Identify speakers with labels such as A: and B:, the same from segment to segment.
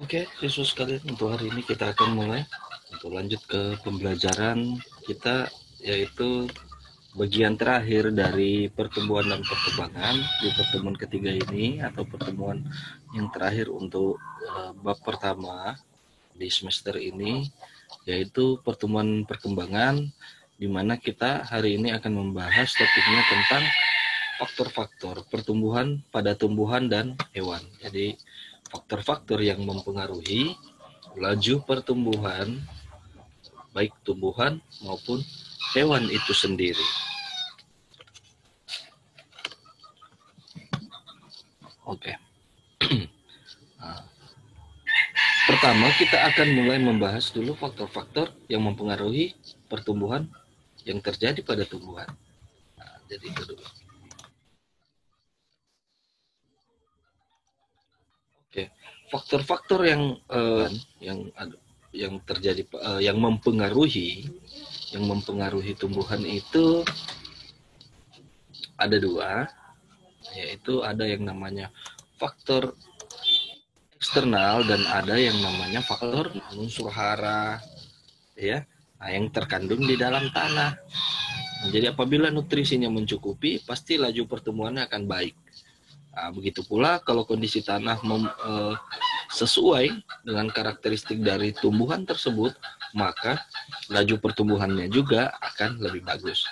A: Oke, siswa sekalian, untuk hari ini kita akan mulai untuk lanjut ke pembelajaran kita, yaitu bagian terakhir dari pertumbuhan dan perkembangan di pertemuan ketiga ini, atau pertemuan yang terakhir untuk bab pertama di semester ini, yaitu pertemuan perkembangan, di mana kita hari ini akan membahas topiknya tentang faktor-faktor pertumbuhan pada tumbuhan dan hewan. Jadi faktor-faktor yang mempengaruhi laju pertumbuhan baik tumbuhan maupun hewan itu sendiri. Oke. Nah, pertama kita akan mulai membahas dulu faktor-faktor yang mempengaruhi pertumbuhan yang terjadi pada tumbuhan. Nah, jadi itu dulu. Oke, faktor-faktor yang terjadi yang mempengaruhi tumbuhan itu ada dua, yaitu ada yang namanya faktor eksternal dan ada yang namanya faktor unsur hara, ya, nah, yang terkandung di dalam tanah. Nah, jadi apabila nutrisinya mencukupi, pasti laju pertumbuhannya akan baik. Nah, begitu pula kalau kondisi tanah sesuai dengan karakteristik dari tumbuhan tersebut, maka laju pertumbuhannya juga akan lebih bagus.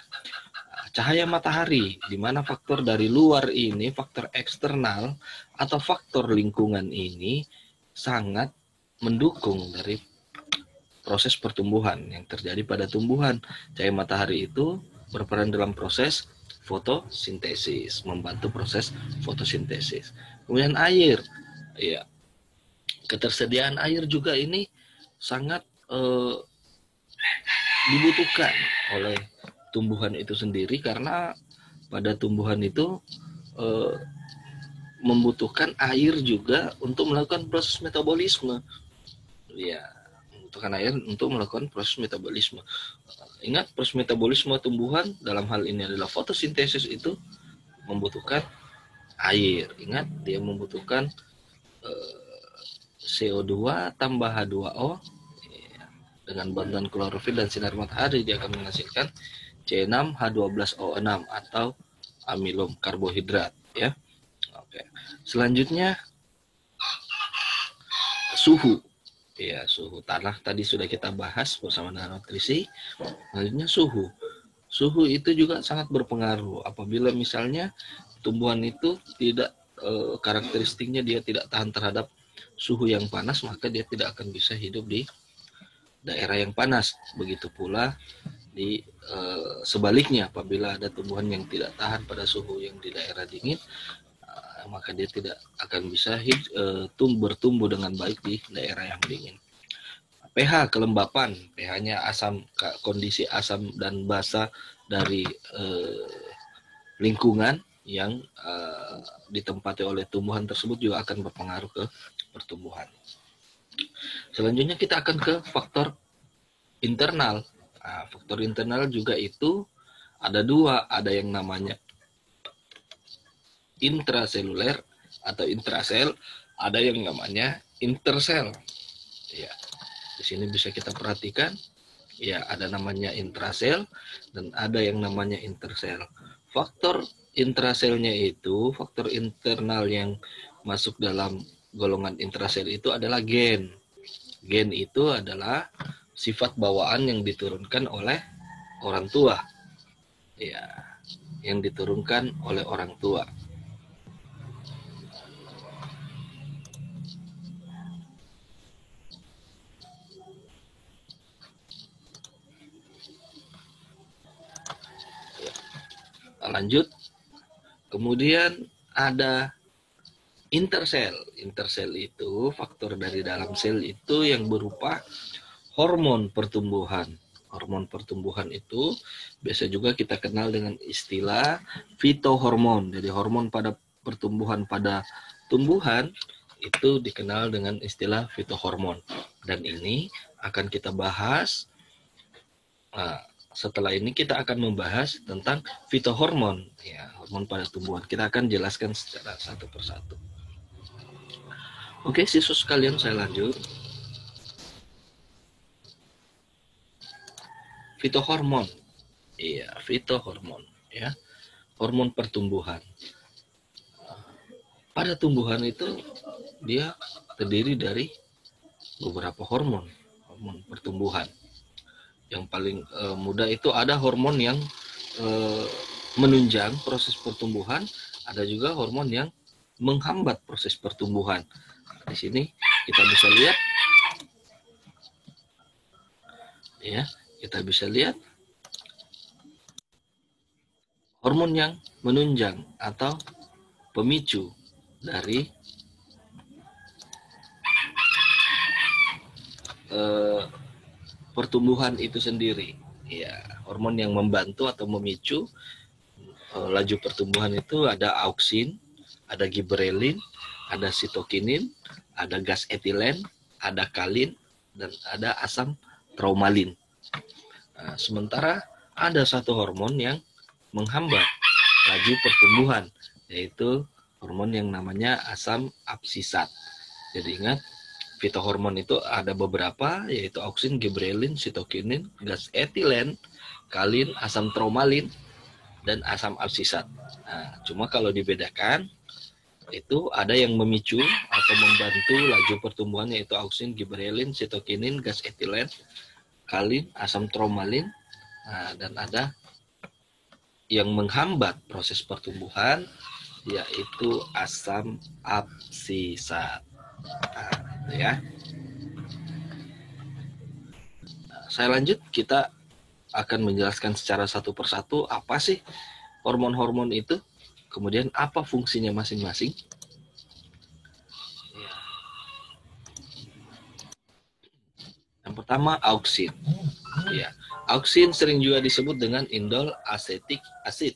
A: Cahaya matahari, di mana faktor dari luar ini, faktor eksternal atau faktor lingkungan ini sangat mendukung dari proses pertumbuhan yang terjadi pada tumbuhan. Cahaya matahari itu berperan dalam proses fotosintesis, membantu proses fotosintesis. Kemudian air, ya, ketersediaan air juga ini sangat dibutuhkan oleh tumbuhan itu sendiri, karena pada tumbuhan itu membutuhkan air juga untuk melakukan proses metabolisme. Ya, membutuhkan air untuk melakukan proses metabolisme. Ingat, proses metabolisme tumbuhan dalam hal ini adalah fotosintesis, itu membutuhkan air. Ingat, dia membutuhkan CO2 tambah H2O, ya, dengan bantuan klorofil dan sinar matahari dia akan menghasilkan C6H12O6 atau amilum karbohidrat, ya. Oke. Selanjutnya suhu. Ya, suhu tanah tadi sudah kita bahas bersama dengan nutrisi. Selanjutnya suhu. Suhu itu juga sangat berpengaruh. Apabila misalnya tumbuhan itu tidak karakteristiknya dia tidak tahan terhadap suhu yang panas, maka dia tidak akan bisa hidup di daerah yang panas. Begitu pula di sebaliknya, apabila ada tumbuhan yang tidak tahan pada suhu yang di daerah dingin, maka dia tidak akan bisa bertumbuh dengan baik di daerah yang dingin. pH, kelembapan, pH-nya asam, kondisi asam dan basa dari lingkungan yang ditempati oleh tumbuhan tersebut juga akan berpengaruh ke pertumbuhan. Selanjutnya kita akan ke faktor internal. Nah, faktor internal juga itu ada dua, ada yang namanya intraseluler atau intrasel, ada yang namanya intersel. Ya, di sini bisa kita perhatikan, ya, ada namanya intrasel dan ada yang namanya intersel. Faktor intraselnya itu, faktor internal yang masuk dalam golongan intrasel itu adalah gen. Gen itu adalah sifat bawaan yang diturunkan oleh orang tua. Ya, yang diturunkan oleh orang tua. Lanjut, kemudian ada intersel. Intersel itu faktor dari dalam sel itu yang berupa hormon pertumbuhan. Hormon pertumbuhan itu biasa juga kita kenal dengan istilah fitohormon. Jadi hormon pada pertumbuhan pada tumbuhan itu dikenal dengan istilah fitohormon. Dan ini akan kita bahas. Nah, setelah ini kita akan membahas tentang fitohormon, ya, hormon pada tumbuhan. Kita akan jelaskan secara satu persatu. Oke, siswa sekalian, saya lanjut. Fitohormon. Iya, fitohormon ya. Hormon pertumbuhan. Pada tumbuhan itu dia terdiri dari beberapa hormon, hormon pertumbuhan. Yang paling mudah itu ada hormon yang menunjang proses pertumbuhan, ada juga hormon yang menghambat proses pertumbuhan. Di sini kita bisa lihat, ya, kita bisa lihat hormon yang menunjang atau pemicu dari pertumbuhan itu sendiri. Ya, hormon yang membantu atau memicu laju pertumbuhan itu ada auksin, ada giberelin, ada sitokinin, ada gas etilen, ada kalin, dan ada asam traumalin. Nah, sementara ada satu hormon yang menghambat laju pertumbuhan, yaitu hormon yang namanya asam absisat. Jadi ingat, fitohormon itu ada beberapa, yaitu auksin, giberelin, sitokinin, gas etilen, kalin, asam traumalin, dan asam absisat. Nah, cuma kalau dibedakan, itu ada yang memicu atau membantu laju pertumbuhan, yaitu auksin, giberelin, sitokinin, gas etilen, kalin, asam traumalin, nah, dan ada yang menghambat proses pertumbuhan, yaitu asam absisat. Nah, ya. Nah, saya lanjut, kita akan menjelaskan secara satu persatu apa sih hormon-hormon itu, kemudian apa fungsinya masing-masing. Yang pertama, auksin. Ya, auksin sering juga disebut dengan indol acetic acid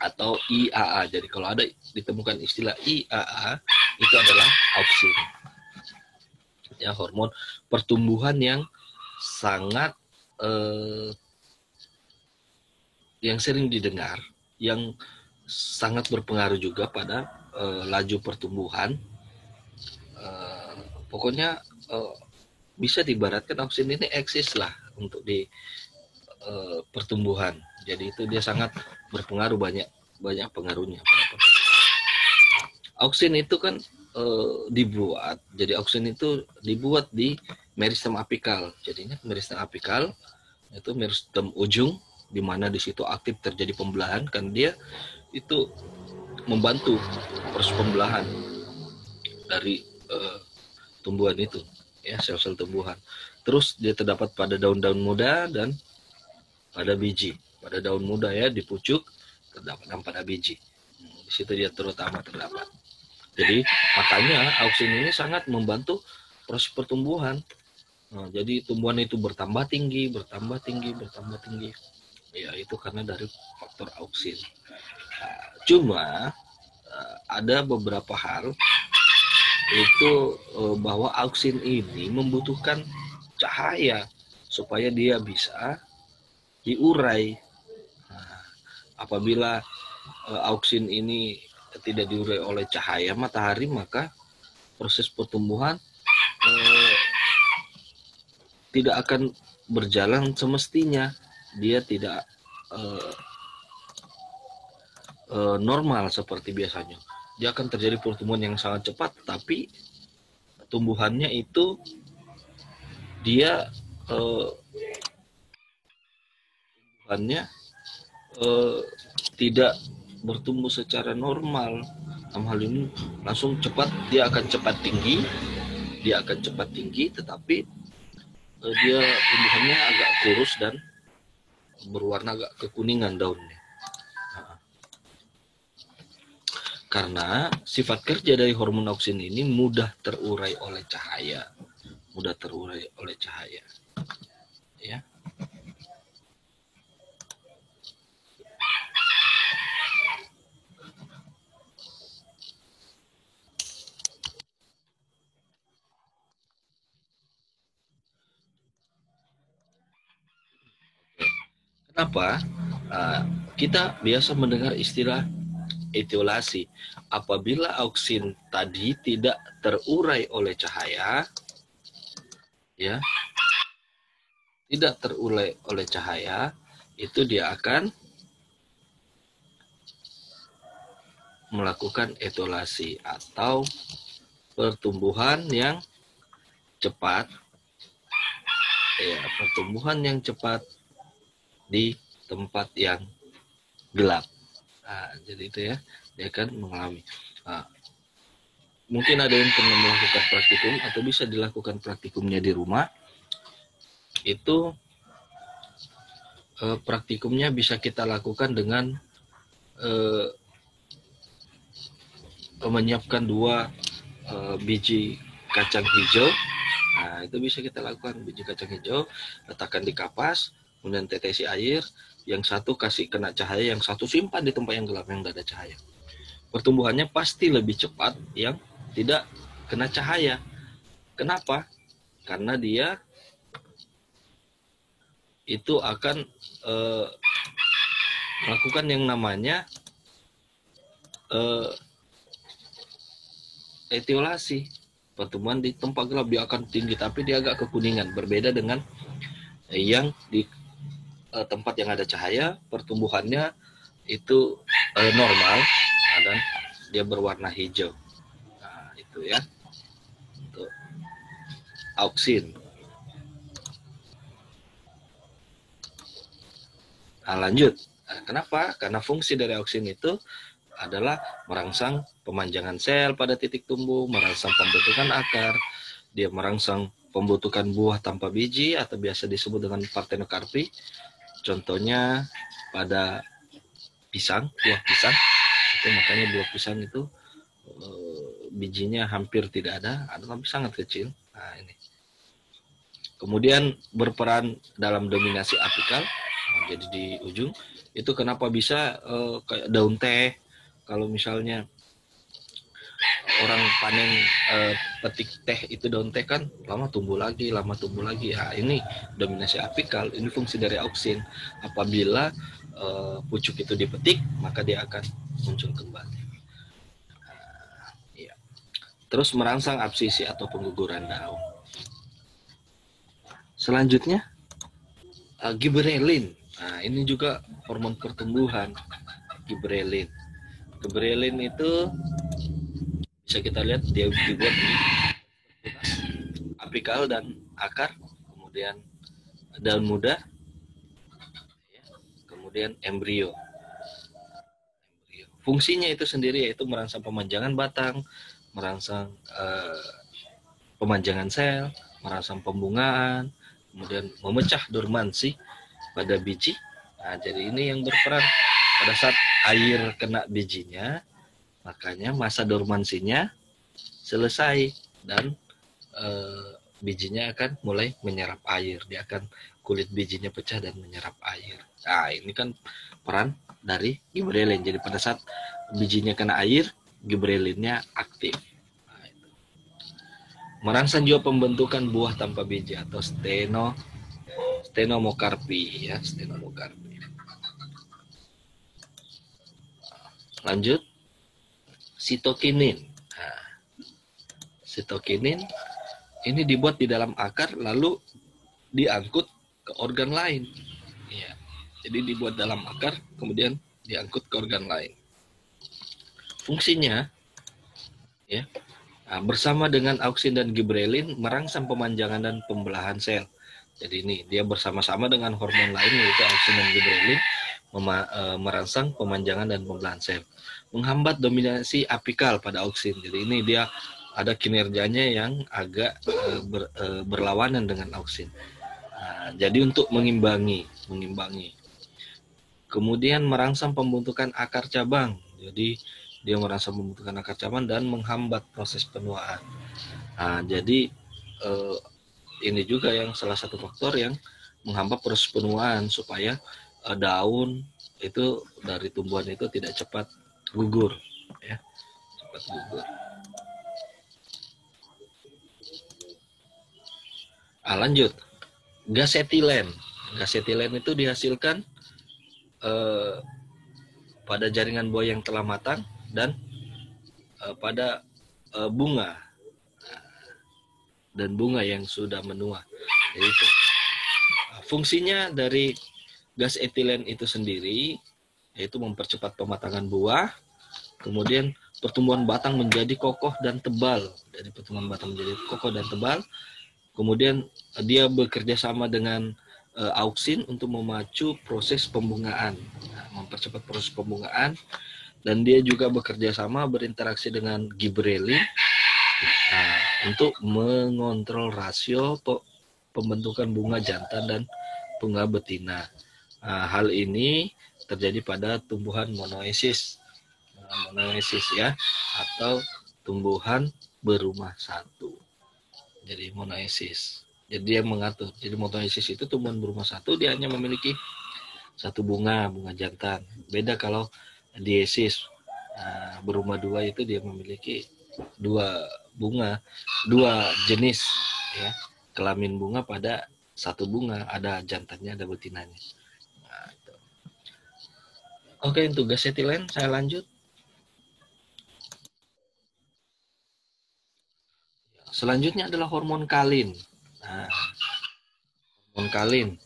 A: atau IAA. Jadi kalau ada ditemukan istilah IAA, itu adalah auksin. Ya, hormon pertumbuhan yang sangat yang sering didengar, yang sangat berpengaruh juga pada laju pertumbuhan. Pokoknya bisa diibaratkan auksin ini eksis lah untuk di pertumbuhan. Jadi itu dia sangat berpengaruh, banyak pengaruhnya. Auksin itu kan dibuat, jadi auksin itu dibuat di meristem apikal. Jadinya meristem apikal itu meristem ujung, di mana di situ aktif terjadi pembelahan, kan dia itu membantu proses pembelahan dari tumbuhan itu, ya, sel-sel tumbuhan. Terus dia terdapat pada daun-daun muda dan pada biji. Pada daun muda, ya, di pucuk terdapat, dan pada biji. Di situ dia terutama terdapat. Jadi makanya auksin ini sangat membantu proses pertumbuhan. Nah, jadi tumbuhan itu bertambah tinggi. Ya, itu karena dari faktor auksin. Nah, cuma ada beberapa hal itu bahwa auksin ini membutuhkan cahaya supaya dia bisa diurai. Nah, apabila auksin ini tidak diurai oleh cahaya matahari, maka proses pertumbuhan tidak akan berjalan semestinya. Dia tidak normal seperti biasanya. Dia akan terjadi pertumbuhan yang sangat cepat, tapi tumbuhannya itu dia tumbuhannya tidak bertumbuh secara normal. Dalam hal ini langsung cepat, dia akan cepat tinggi, tetapi dia tumbuhannya agak kurus dan berwarna agak kekuningan daunnya. Nah, karena sifat kerja dari hormon auksin ini mudah terurai oleh cahaya. Ya. Kenapa kita biasa mendengar istilah etiolasi. Apabila auksin tadi tidak terurai oleh cahaya, ya, tidak terurai oleh cahaya, itu dia akan melakukan etiolasi atau pertumbuhan yang cepat, ya, pertumbuhan yang cepat di tempat yang gelap. Nah, jadi itu ya, dia akan mengalami. Nah, mungkin ada yang pernah melakukan praktikum atau bisa dilakukan praktikumnya di rumah. Itu praktikumnya bisa kita lakukan dengan menyiapkan 2 biji kacang hijau. Nah, itu bisa kita lakukan. Biji kacang hijau letakkan di kapas, kemudian tetesi air, yang satu kasih kena cahaya, yang satu simpan di tempat yang gelap yang tidak ada cahaya. Pertumbuhannya pasti lebih cepat yang tidak kena cahaya. Kenapa? Karena dia itu akan melakukan yang namanya etiolasi. Pertumbuhan di tempat gelap dia akan tinggi, tapi dia agak kekuningan. Berbeda dengan yang di tempat yang ada cahaya, pertumbuhannya itu normal dan dia berwarna hijau. Nah, itu ya untuk auksin. Nah, lanjut. Nah, kenapa? Karena fungsi dari auksin itu adalah merangsang pemanjangan sel pada titik tumbuh, merangsang pembentukan akar, dia merangsang pembentukan buah tanpa biji atau biasa disebut dengan partenokarpi. Contohnya pada pisang, buah pisang. Itu makanya buah pisang itu bijinya hampir tidak ada tapi sangat kecil. Nah, ini. Kemudian berperan dalam dominasi apikal. Nah, jadi di ujung itu kenapa bisa kayak daun teh. Kalau misalnya orang panen petik teh itu daun teh kan lama tumbuh lagi. Ya, ini dominasi apikal, ini fungsi dari auksin. Apabila pucuk itu dipetik, maka dia akan muncul kembali. Ya. Terus merangsang absisi atau pengguguran daun. Selanjutnya giberelin. Nah, ini juga hormon pertumbuhan, giberelin. Giberelin itu bisa kita lihat dia dibuat di apikal dan akar, kemudian daun muda, kemudian embrio. Fungsinya itu sendiri yaitu merangsang pemanjangan batang, merangsang pemanjangan sel, merangsang pembungaan, kemudian memecah dormansi pada biji. Nah, jadi ini yang berperan pada saat air kena bijinya, makanya masa dormansinya selesai dan bijinya akan mulai menyerap air. Dia akan kulit bijinya pecah dan menyerap air. Nah, ini kan peran dari giberelin. Jadi pada saat bijinya kena air, giberelinnya aktif. Nah, itu. Merangsang juga pembentukan buah tanpa biji atau stenomokarpi ya, stenomokarpi. Lanjut, sitokinin. Nah, sitokinin ini dibuat di dalam akar lalu diangkut ke organ lain. Ya, jadi dibuat dalam akar kemudian diangkut ke organ lain. Fungsinya ya, bersama dengan auksin dan giberelin merangsang pemanjangan dan pembelahan sel. Jadi ini dia bersama-sama dengan hormon lain yaitu auksin dan giberelin merangsang pemanjangan dan pembelahan sel. Menghambat dominasi apikal pada auksin. Jadi ini dia ada kinerjanya yang agak berlawanan dengan auksin. Jadi untuk mengimbangi. Kemudian merangsang pembentukan akar cabang. Jadi dia merangsang pembentukan akar cabang dan menghambat proses penuaan. Jadi ini juga yang salah satu faktor yang menghambat proses penuaan supaya daun itu dari tumbuhan itu tidak cepat gugur, ya, cepat gugur. Lanjut, gas etilen. Gas etilen itu dihasilkan pada jaringan buah yang telah matang dan pada bunga dan bunga yang sudah menua. Jadi itu. Fungsinya dari gas etilen itu sendiri yaitu mempercepat pematangan buah, kemudian pertumbuhan batang menjadi kokoh dan tebal. Dari pertumbuhan batang menjadi kokoh dan tebal, kemudian dia bekerja sama dengan auksin untuk memacu proses pembungaan, mempercepat proses pembungaan, dan dia juga bekerja sama berinteraksi dengan gibberellin untuk mengontrol rasio pembentukan bunga jantan dan bunga betina. Hal ini terjadi pada tumbuhan monoesis, ya, atau tumbuhan berumah satu. Jadi monoesis. Jadi dia mengatur. Jadi monoesis itu tumbuhan berumah satu, dia hanya memiliki satu bunga jantan. Beda kalau diesis, berumah dua itu dia memiliki dua bunga, dua jenis, ya, kelamin bunga pada satu bunga, ada jantannya, ada betinanya. Nah, itu. Oke, untuk gas etilen saya lanjut. Selanjutnya adalah hormon kalin. Hormon kalin.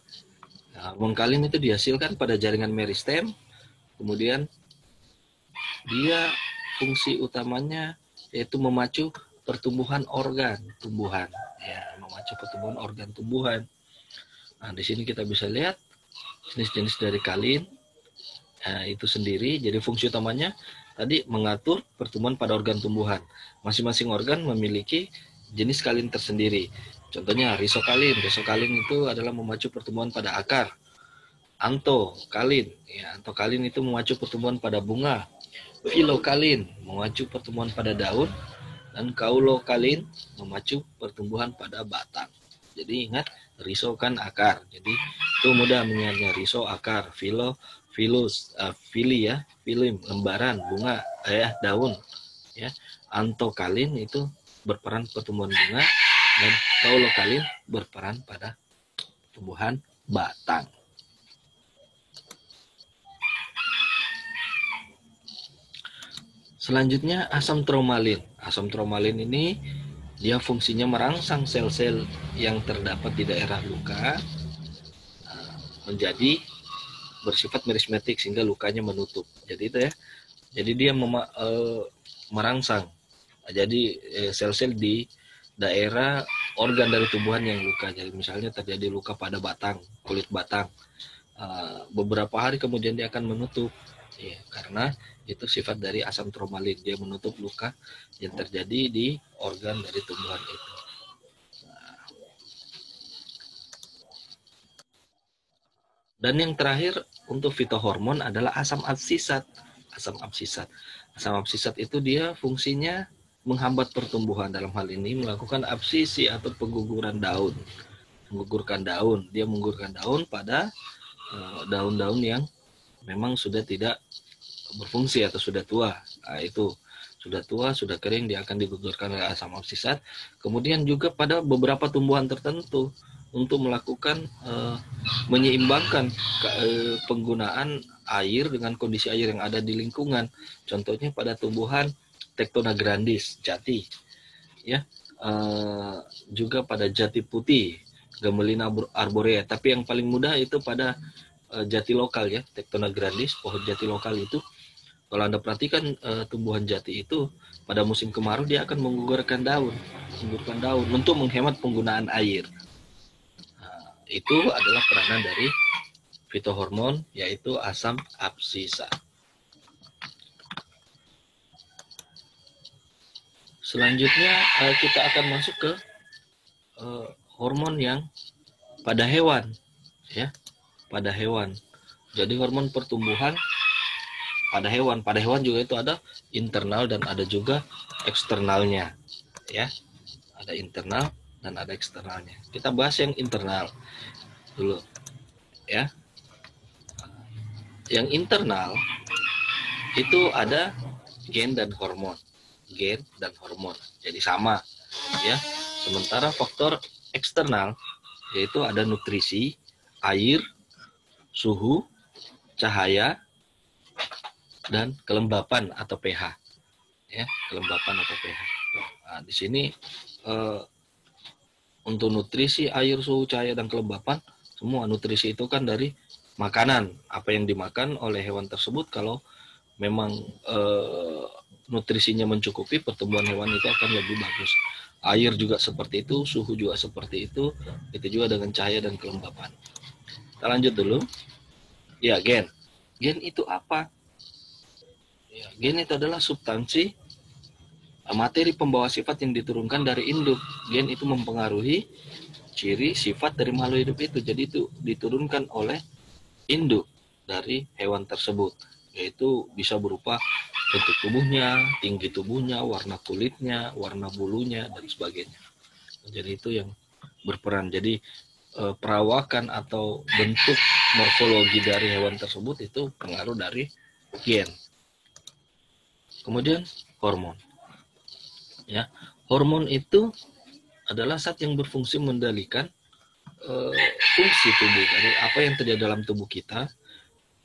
A: Hormon kalin itu dihasilkan pada jaringan meristem. Kemudian dia fungsi utamanya yaitu memacu pertumbuhan organ tumbuhan, ya, memacu pertumbuhan organ tumbuhan. Nah, di sini kita bisa lihat jenis-jenis dari kalin itu sendiri. Jadi fungsi utamanya tadi mengatur pertumbuhan pada organ tumbuhan. Masing-masing organ memiliki jenis kalin tersendiri. Contohnya risokalin. Risokalin itu adalah memacu pertumbuhan pada akar. Antokalin, ya, antokalin itu memacu pertumbuhan pada bunga. Filokalin memacu pertumbuhan pada daun, dan kaulokalin memacu pertumbuhan pada batang. Jadi ingat, riso kan akar. Jadi itu mudah mengingatnya. Riso akar, fili ya, filim lembaran, bunga, daun, ya. Antokalin itu berperan pertumbuhan bunga, dan kaulokalin berperan pada pertumbuhan batang. Selanjutnya asam tromalin. Asam tromalin ini dia fungsinya merangsang sel-sel yang terdapat di daerah luka menjadi bersifat merismatik sehingga lukanya menutup. Jadi itu ya. Jadi dia merangsang. Jadi sel-sel di daerah organ dari tumbuhan yang luka. Jadi misalnya terjadi luka pada batang, kulit batang. Beberapa hari kemudian dia akan menutup. Ya, karena itu sifat dari asam tromalin, dia menutup luka yang terjadi di organ dari tumbuhan itu. Dan yang terakhir untuk fitohormon adalah asam absisat. Asam absisat itu dia fungsinya menghambat pertumbuhan, dalam hal ini melakukan absisi atau pengguguran daun. Menggugurkan daun, dia menggugurkan daun pada daun-daun yang memang sudah tidak berfungsi atau sudah tua. Nah, itu sudah tua, sudah kering, dia akan digugurkan oleh asam absisat. Kemudian juga pada beberapa tumbuhan tertentu untuk melakukan menyeimbangkan penggunaan air dengan kondisi air yang ada di lingkungan. Contohnya pada tumbuhan Tectona grandis, jati, ya, juga pada jati putih, Gamelina arborea. Tapi yang paling mudah itu pada jati lokal, ya, Tectona grandis, pohon jati lokal itu. Kalau Anda perhatikan tumbuhan jati itu pada musim kemarau dia akan menggugurkan daun untuk menghemat penggunaan air. Nah, itu adalah peranan dari fitohormon, yaitu asam absisa. Selanjutnya kita akan masuk ke hormon yang pada hewan, ya, pada hewan. Jadi hormon pertumbuhan pada hewan juga itu ada internal dan ada juga eksternalnya, ya. Ada internal dan ada eksternalnya. Kita bahas yang internal dulu, ya. Yang internal itu ada gen dan hormon. Jadi sama, ya. Sementara faktor eksternal yaitu ada nutrisi, air, suhu, cahaya, dan kelembapan atau pH. Ya, kelembapan atau pH. Nah, di sini untuk nutrisi, air, suhu, cahaya, dan kelembapan, semua nutrisi itu kan dari makanan. Apa yang dimakan oleh hewan tersebut, kalau memang nutrisinya mencukupi, pertumbuhan hewan itu akan lebih bagus. Air juga seperti itu, suhu juga seperti itu juga dengan cahaya dan kelembapan. Kita lanjut dulu. Ya, gen. Gen itu apa? Ya, gen itu adalah substansi materi pembawa sifat yang diturunkan dari induk. Gen itu mempengaruhi ciri sifat dari makhluk hidup itu. Jadi itu diturunkan oleh induk dari hewan tersebut, yaitu bisa berupa bentuk tubuhnya, tinggi tubuhnya, warna kulitnya, warna bulunya, dan sebagainya. Jadi itu yang berperan. Jadi perawakan atau bentuk morfologi dari hewan tersebut itu pengaruh dari gen. Kemudian hormon. Ya, hormon itu adalah zat yang berfungsi mengendalikan fungsi tubuh. Dari apa yang terjadi dalam tubuh kita,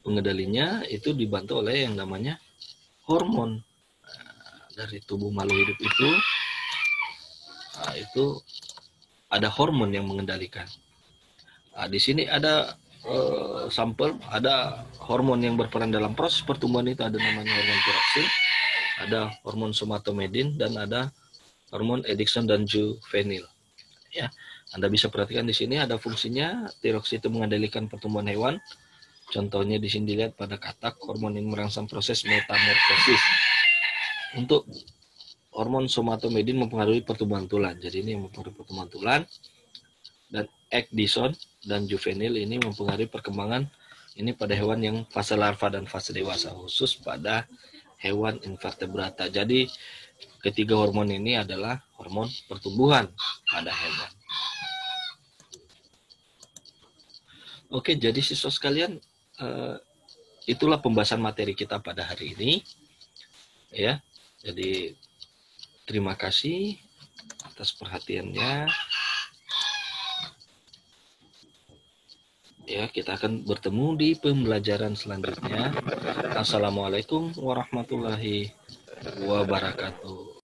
A: pengendalinya itu dibantu oleh yang namanya hormon. Dari tubuh makhluk hidup itu ada hormon yang mengendalikan. Di sini ada sampel, ada hormon yang berperan dalam proses pertumbuhan. Itu ada namanya hormon tiroxin, ada hormon somatomedin, dan ada hormon Edison dan juvenil. Ya, Anda bisa perhatikan di sini ada fungsinya. Tiroxin itu mengendalikan pertumbuhan hewan. Contohnya di sini dilihat pada katak, hormon yang merangsang proses metamorfosis. Untuk hormon somatomedin mempengaruhi pertumbuhan tulang. Jadi ini mempengaruhi pertumbuhan tulang. Dan Edison dan juvenil ini mempengaruhi perkembangan ini pada hewan yang fase larva dan fase dewasa, khusus pada hewan invertebrata. Jadi ketiga hormon ini adalah hormon pertumbuhan pada hewan. Oke, jadi siswa sekalian, itulah pembahasan materi kita pada hari ini. Ya, jadi terima kasih atas perhatiannya. Ya, kita akan bertemu di pembelajaran selanjutnya. Assalamualaikum warahmatullahi wabarakatuh.